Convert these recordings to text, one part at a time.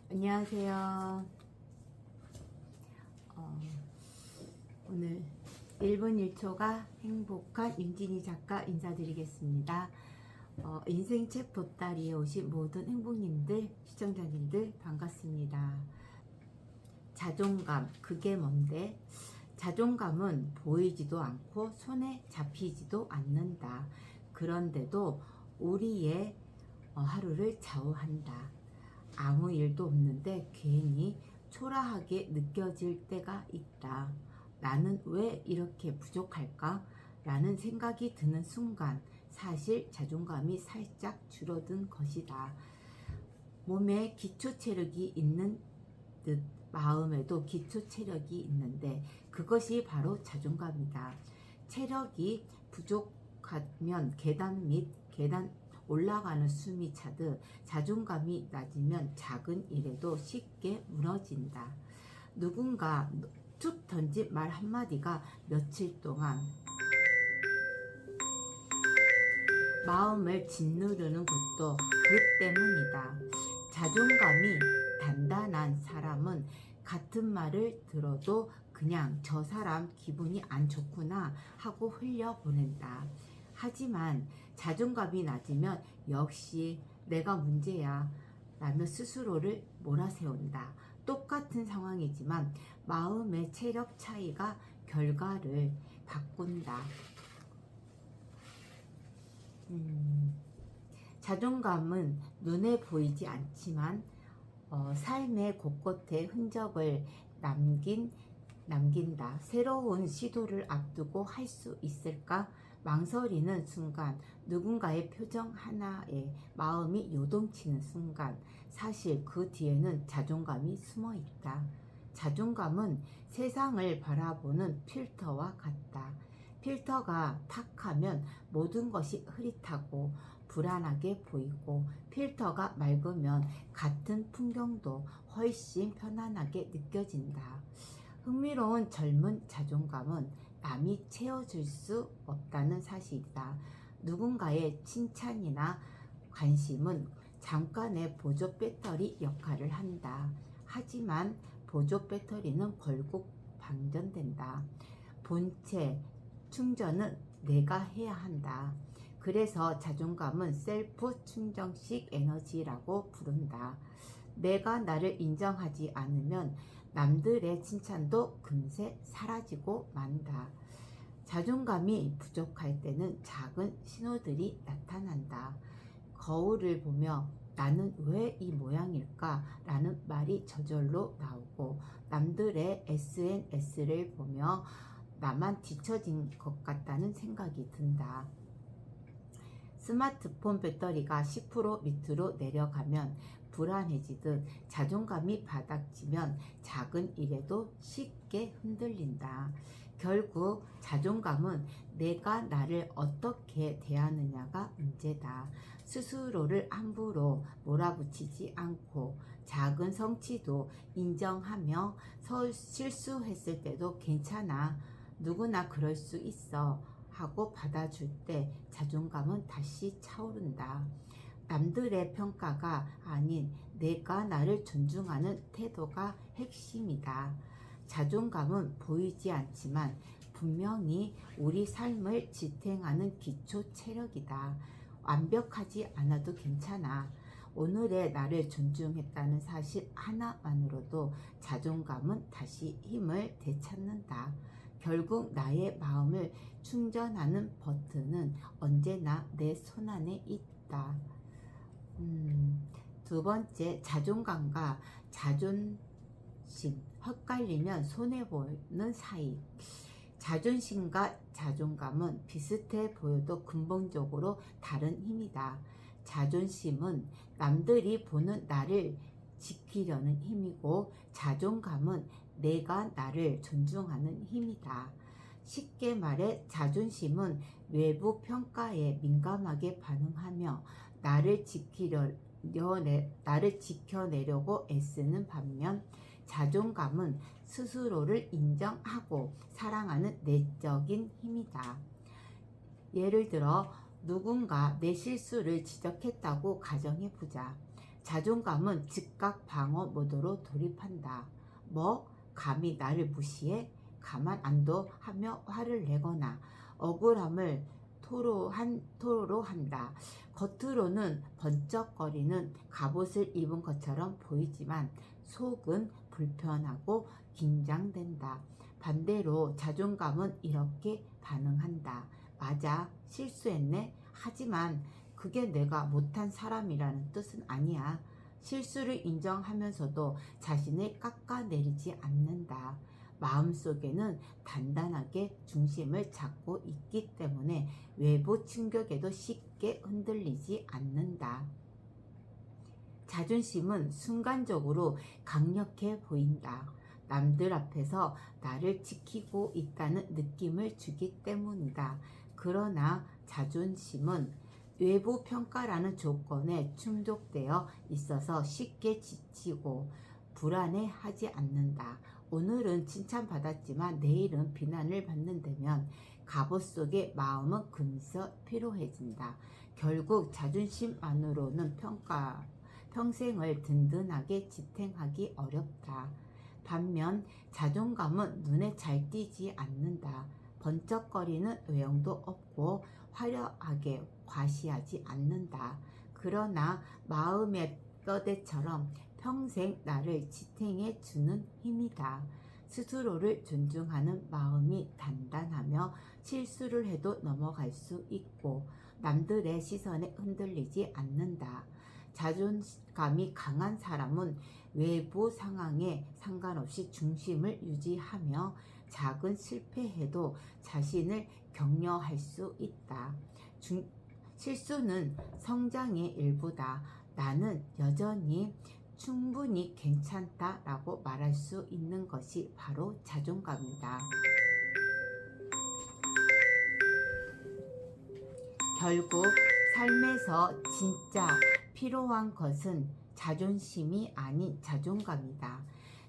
안녕하세요. 오늘 1분 1초가 행복한 윤진희 작가 인사드리겠습니다. 인생책 보따리에 오신 모든 행복님들, 시청자님들 반갑습니다. 자존감, 그게 뭔데? 자존감은 보이지도 않고 손에 잡히지도 않는다. 그런데도 우리의 하루를 좌우한다. 아무 일도 없는데 괜히 초라하게 느껴질 때가 있다. 나는 왜 이렇게 부족할까? 라는 생각이 드는 순간 사실 자존감이 살짝 줄어든 것이다. 몸에 기초 체력이 있는 듯 마음에도 기초 체력이 있는데 그것이 바로 자존감이다. 체력이 부족하면 계단 및 계단 올라가는 숨이 차듯 자존감이 낮으면 작은 일에도 쉽게 무너진다. 누군가 툭 던진 말 한마디가 며칠 동안 마음을 짓누르는 것도 그 때문이다. 자존감이 단단한 사람은 같은 말을 들어도 그냥 저 사람 기분이 안 좋구나 하고 흘려보낸다. 하지만 자존감이 낮으면 역시 내가 문제야 라며 스스로를 몰아세운다. 똑같은 상황이지만 마음의 체력 차이가 결과를 바꾼다. 자존감은 눈에 보이지 않지만 삶의 곳곳에 흔적을 남긴다. 새로운 시도를 앞두고 할 수 있을까? 망설이는 순간, 누군가의 표정 하나에 마음이 요동치는 순간, 사실 그 뒤에는 자존감이 숨어 있다. 자존감은 세상을 바라보는 필터와 같다. 필터가 탁하면 모든 것이 흐릿하고 불안하게 보이고, 필터가 맑으면 같은 풍경도 훨씬 편안하게 느껴진다. 흥미로운 젊은 자존감은 남이 채워줄 수 없다는 사실이다. 누군가의 칭찬이나 관심은 잠깐의 보조 배터리 역할을 한다. 하지만 보조 배터리는 결국 방전된다. 본체 충전은 내가 해야 한다. 그래서 자존감은 셀프 충전식 에너지라고 부른다. 내가 나를 인정하지 않으면 남들의 칭찬도 금세 사라지고 만다. 자존감이 부족할 때는 작은 신호들이 나타난다. 거울을 보며 나는 왜 이 모양일까? 라는 말이 저절로 나오고, 남들의 SNS를 보며 나만 뒤처진 것 같다는 생각이 든다. 스마트폰 배터리가 10% 밑으로 내려가면 불안해지듯 자존감이 바닥지면 작은 일에도 쉽게 흔들린다. 결국 자존감은 내가 나를 어떻게 대하느냐가 문제다. 스스로를 함부로 몰아붙이지 않고 작은 성취도 인정하며 실수했을 때도 괜찮아. 누구나 그럴 수 있어. 하고 받아줄 때 자존감은 다시 차오른다. 남들의 평가가 아닌 내가 나를 존중하는 태도가 핵심이다. 자존감은 보이지 않지만 분명히 우리 삶을 지탱하는 기초 체력이다. 완벽하지 않아도 괜찮아. 오늘의 나를 존중했다는 사실 하나만으로도 자존감은 다시 힘을 되찾는다. 결국 나의 마음을 충전하는 버튼은 언제나 내 손안에 있다. 두 번째, 자존감과 자존심 헛갈리면 손해보는 사이. 자존심과 자존감은 비슷해 보여도 근본적으로 다른 힘이다. 자존심은 남들이 보는 나를 지키려는 힘이고, 자존감은 내가 나를 존중하는 힘이다. 쉽게 말해 자존심은 외부 평가에 민감하게 반응하며 나를 지켜내려고 애쓰는 반면, 자존감은 스스로를 인정하고 사랑하는 내적인 힘이다. 예를 들어 누군가 내 실수를 지적했다고 가정해보자. 자존감은 즉각 방어 모드로 돌입한다. 뭐? 감히 나를 무시해? 가만 안 둬? 하며 화를 내거나 억울함을 토로한다. 겉으로는 번쩍거리는 갑옷을 입은 것처럼 보이지만 속은 불편하고 긴장된다. 반대로 자존감은 이렇게 반응한다. 맞아, 실수했네. 하지만 그게 내가 못한 사람이라는 뜻은 아니야. 실수를 인정하면서도 자신을 깎아내리지 않는다. 마음속에는 단단하게 중심을 잡고 있기 때문에 외부 충격에도 쉽게 흔들리지 않는다. 자존심은 순간적으로 강력해 보인다. 남들 앞에서 나를 지키고 있다는 느낌을 주기 때문이다. 그러나 자존심은 외부 평가라는 조건에 충족되어 있어서 쉽게 지치고 불안해하지 않는다. 오늘은 칭찬받았지만 내일은 비난을 받는다면 갑옷 속의 마음은 금세 피로해진다. 결국 자존심만으로는 평생을 든든하게 지탱하기 어렵다. 반면 자존감은 눈에 잘 띄지 않는다. 번쩍거리는 외형도 없고 화려하게 과시하지 않는다. 그러나 마음의 뼈대처럼 평생 나를 지탱해 주는 힘이다. 스스로를 존중하는 마음이 단단하며 실수를 해도 넘어갈 수 있고 남들의 시선에 흔들리지 않는다. 자존감이 강한 사람은 외부 상황에 상관없이 중심을 유지하며 작은 실패해도 자신을 격려할 수 있다. 실수는 성장의 일부다. 나는 여전히 충분히 괜찮다라고 말할 수 있는 것이 바로 자존감이다. 결국 삶에서 진짜 필요한 것은 자존심이 아닌 자존감이다.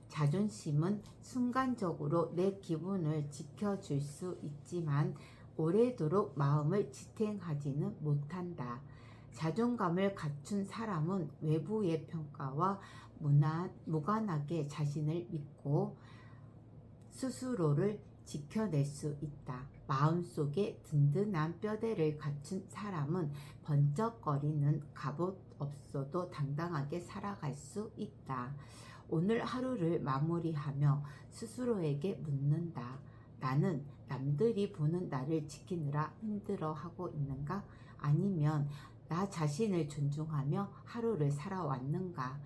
자존심은 순간적으로 내 기분을 지켜줄 수 있지만 오래도록 마음을 지탱하지는 못한다. 자존감을 갖춘 사람은 외부의 평가와 무관하게 자신을 믿고 스스로를 지켜낼 수 있다. 마음속에 든든한 뼈대를 갖춘 사람은 번쩍거리는 갑옷 없어도 당당하게 살아갈 수 있다. 오늘 하루를 마무리하며 스스로에게 묻는다. 나는 남들이 보는 나를 지키느라 힘들어하고 있는가? 아니면 나 자신을 존중하며 하루를 살아왔는가?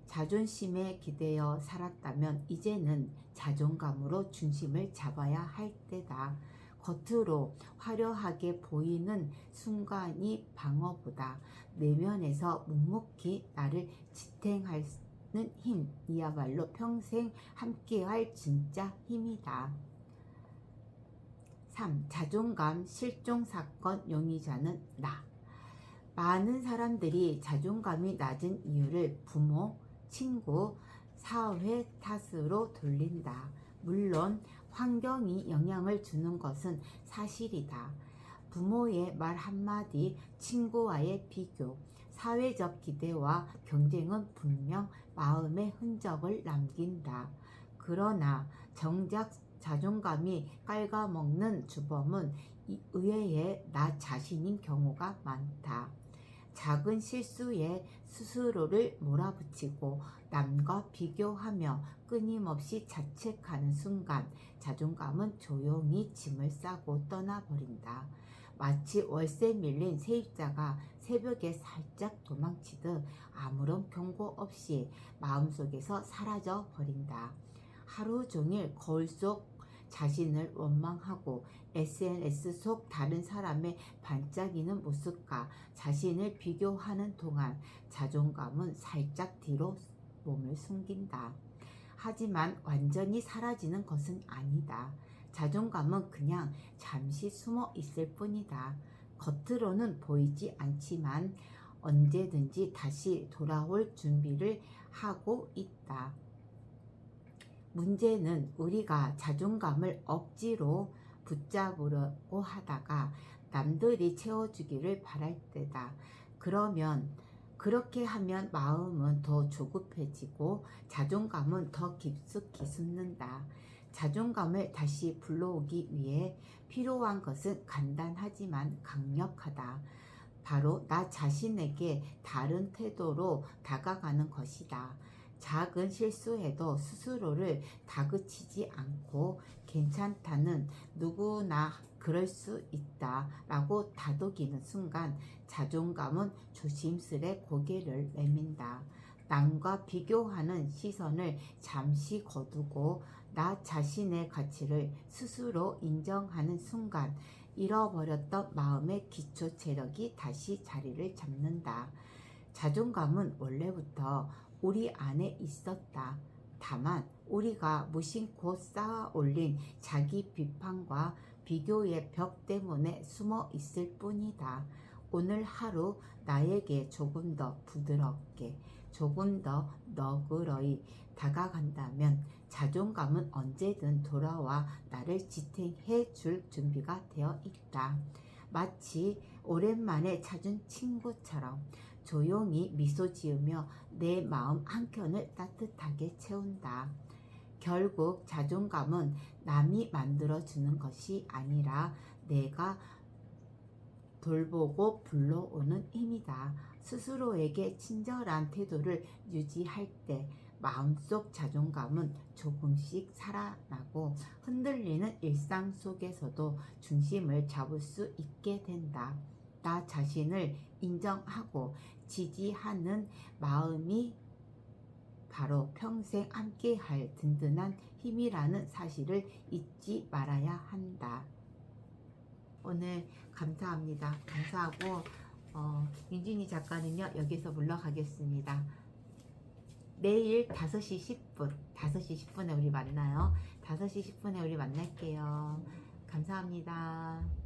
자존심에 기대어 살았다면 이제는 자존감으로 중심을 잡아야 할 때다. 겉으로 화려하게 보이는 순간이 방어보다 내면에서 묵묵히 나를 지탱하는 힘이야말로 평생 함께할 진짜 힘이다. 3. 자존감 실종사건 용의자는 나. 많은 사람들이 자존감이 낮은 이유를 부모, 친구, 사회 탓으로 돌린다. 물론 환경이 영향을 주는 것은 사실이다. 부모의 말 한마디, 친구와의 비교, 사회적 기대와 경쟁은 분명 마음의 흔적을 남긴다. 그러나 정작 자존감이 갉아먹는 주범은 의외의 나 자신인 경우가 많다. 작은 실수에 스스로를 몰아붙이고 남과 비교하며 끊임없이 자책하는 순간 자존감은 조용히 짐을 싸고 떠나버린다. 마치 월세 밀린 세입자가 새벽에 살짝 도망치듯 아무런 경고 없이 마음속에서 사라져 버린다. 하루 종일 거울 속 자신을 원망하고 SNS 속 다른 사람의 반짝이는 모습과 자신을 비교하는 동안 자존감은 살짝 뒤로 몸을 숨긴다. 하지만 완전히 사라지는 것은 아니다. 자존감은 그냥 잠시 숨어 있을 뿐이다. 겉으로는 보이지 않지만 언제든지 다시 돌아올 준비를 하고 있다. 문제는 우리가 자존감을 억지로 붙잡으려고 하다가 남들이 채워주기를 바랄 때다. 그렇게 하면 마음은 더 조급해지고 자존감은 더 깊숙이 숨는다. 자존감을 다시 불러오기 위해 필요한 것은 간단하지만 강력하다. 바로 나 자신에게 다른 태도로 다가가는 것이다. 작은 실수에도 스스로를 다그치지 않고 괜찮다는, 누구나 그럴 수 있다 라고 다독이는 순간 자존감은 조심스레 고개를 내민다. 남과 비교하는 시선을 잠시 거두고 나 자신의 가치를 스스로 인정하는 순간 잃어버렸던 마음의 기초 체력이 다시 자리를 잡는다. 자존감은 원래부터 우리 안에 있었다. 다만 우리가 무심코 쌓아 올린 자기 비판과 비교의 벽 때문에 숨어 있을 뿐이다. 오늘 하루 나에게 조금 더 부드럽게, 조금 더 너그러이 다가간다면 자존감은 언제든 돌아와 나를 지탱해 줄 준비가 되어 있다. 마치 오랜만에 찾은 친구처럼 조용히 미소 지으며 내 마음 한켠을 따뜻하게 채운다. 결국 자존감은 남이 만들어주는 것이 아니라 내가 돌보고 불러오는 힘이다. 스스로에게 친절한 태도를 유지할 때 마음속 자존감은 조금씩 살아나고 흔들리는 일상 속에서도 중심을 잡을 수 있게 된다. 나 자신을 인정하고 지지하는 마음이 바로 평생 함께할 든든한 힘이라는 사실을 잊지 말아야 한다. 오늘 감사합니다. 감사하고 윤진이 작가는요 여기서 물러가겠습니다. 내일 5시 10분에 우리 만나요. 5시 10분에 우리 만날게요. 감사합니다.